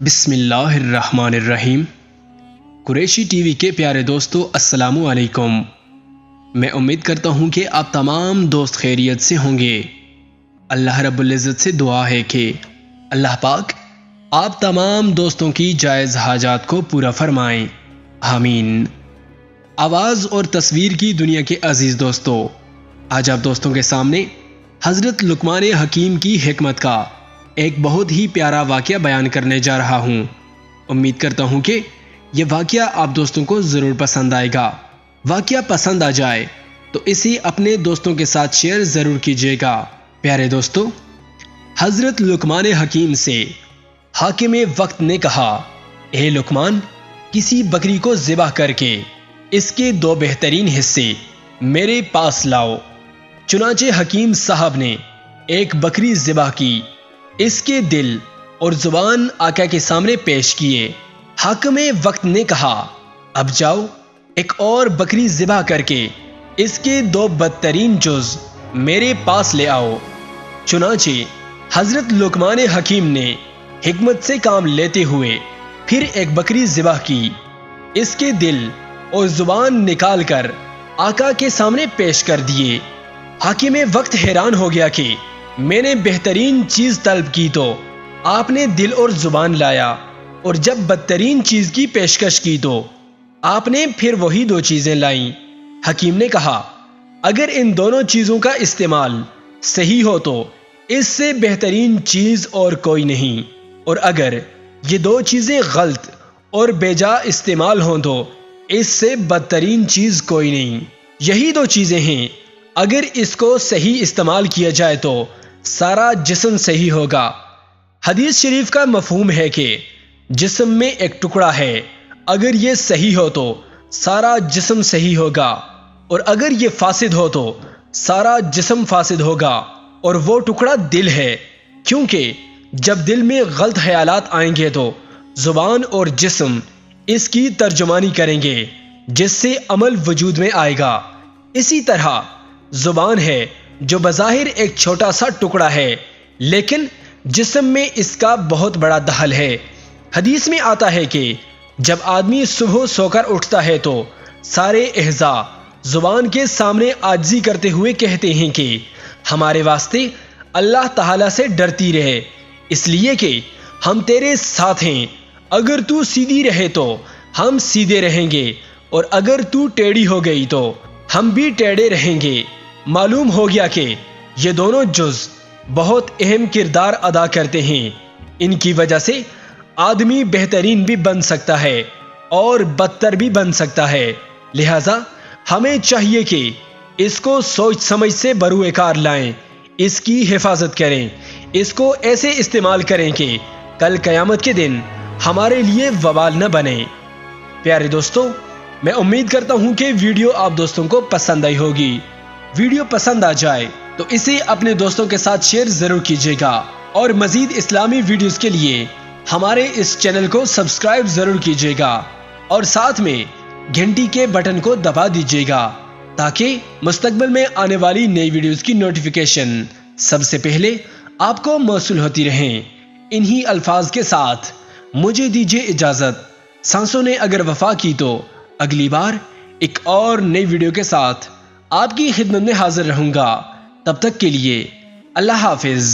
बिस्मिल्लाह अर्रहमान Ar-Rahim. Qureshi TV के प्यारे दोस्तों, अस्सलामु अलैकुम। मैं उम्मीद करता हूँ कि आप तमाम दोस्त खैरियत से होंगे। अल्लाह रब्बुल इज़्ज़त से दुआ है कि अल्लाह पाक आप तमाम दोस्तों की जायज़ हाजात को पूरा फरमाएं, आमीन। आवाज़ और तस्वीर की दुनिया के अजीज़ दोस्तों, आज आप दोस्तों के सामने हज़रत लुक़मान हकीम की हिकमत का एक बहुत ही प्यारा वाक़या बयान करने जा रहा हूँ। उम्मीद करता हूँ कि यह वाक़या आप दोस्तों को ज़रूर पसंद आएगा। वाक़या पसंद आ जाए तो इसे अपने दोस्तों के साथ शेयर ज़रूर कीजिएगा। प्यारे दोस्तों, हज़रत लुक़मान हकीम से हाकिम वक्त ने कहा, ए लुक़मान, किसी बकरी को ज़िबह करके इसके दो बेहतरीन हिस्से मेरे पास लाओ। चुनाचे हकीम साहब ने एक बकरी ज़िबह की, इसके दिल और जुबान आका के सामने पेश किए। हाकिम वक्त ने कहा, अब जाओ एक और बकरी ज़िबह करके इसके दो बदतरीन जुज़ मेरे पास ले आओ। चुनाचे हज़रत लुक़मान हकीम ने हिकमत से काम लेते हुए फिर एक बकरी ज़िबह की, इसके दिल और जुबान निकाल कर आका के सामने पेश कर दिए। हाकिम वक्त हैरान हो गया कि मैंने बेहतरीन चीज तलब की तो आपने दिल और जुबान लाया, और जब बदतरीन चीज की पेशकश की तो आपने फिर वही दो चीजें लाई। हकीम ने कहा, अगर इन दोनों चीजों का इस्तेमाल सही हो तो इससे बेहतरीन चीज और कोई नहीं, और अगर ये दो चीजें गलत और बेजा इस्तेमाल हों तो इससे बदतरीन चीज कोई नहीं। यही दो चीजें हैं, अगर इसको सही इस्तेमाल किया जाए तो सारा जिस्म सही होगा। हदीस शरीफ का मफहूम है कि जिस्म में एक टुकड़ा है, अगर ये सही हो तो सारा जिस्म सही होगा, और अगर ये फासिद हो तो सारा जिस्म फासिद होगा। और वो टुकड़ा दिल है, क्योंकि जब दिल में गलत ख्यालात आएंगे तो जुबान और जिस्म इसकी तर्जुमानी करेंगे, जिससे अमल वजूद में आएगा। इसी तरह जुबान है जो बज़ाहिर एक छोटा सा टुकड़ा है, लेकिन जिस्म में इसका बहुत बड़ा दखल है। हदीस में आता है कि जब आदमी सुबह सोकर उठता है तो सारे एहज़ा जुबान के सामने आजिज़ी करते हुए कहते हैं कि हमारे वास्ते अल्लाह ताला से डरती रहे, इसलिए कि हम तेरे साथ हैं। अगर तू सीधी रहे तो हम सीधे रहेंगे, और अगर तू टेढ़ी हो गई तो हम भी टेढ़े रहेंगे। मालूम हो गया कि ये दोनों जुज़ बहुत अहम किरदार अदा करते हैं। इनकी वजह से आदमी बेहतरीन भी बन सकता है और बदतर भी बन सकता है। लिहाजा हमें चाहिए कि इसको सोच समझ से बरूए कार लाएं, इसकी हिफाजत करें, इसको ऐसे इस्तेमाल करें कि कल क़यामत के दिन हमारे लिए वबाल न बने। प्यारे दोस्तों, मैं उम्मीद करता हूं कि वीडियो आप दोस्तों को पसंद आई होगी। वीडियो पसंद आ जाए तो इसे अपने दोस्तों के साथ शेयर जरूर कीजिएगा, और मजीद इस्लामी वीडियोस के लिए हमारे इस चैनल को सब्सक्राइब जरूर कीजिएगा, और साथ में घंटी के बटन को दबा दीजिएगा, ताकि मुस्तकबिल में आने वाली नई वीडियोस की नोटिफिकेशन सबसे पहले आपको मौसूल होती रहें। इन्हीं अल्फाज के साथ मुझे दीजिए इजाजत। सांसों ने अगर वफा की तो अगली बार एक और नई वीडियो के साथ आपकी खिदमत में हाजिर रहूंगा। तब तक के लिए अल्लाह हाफिज।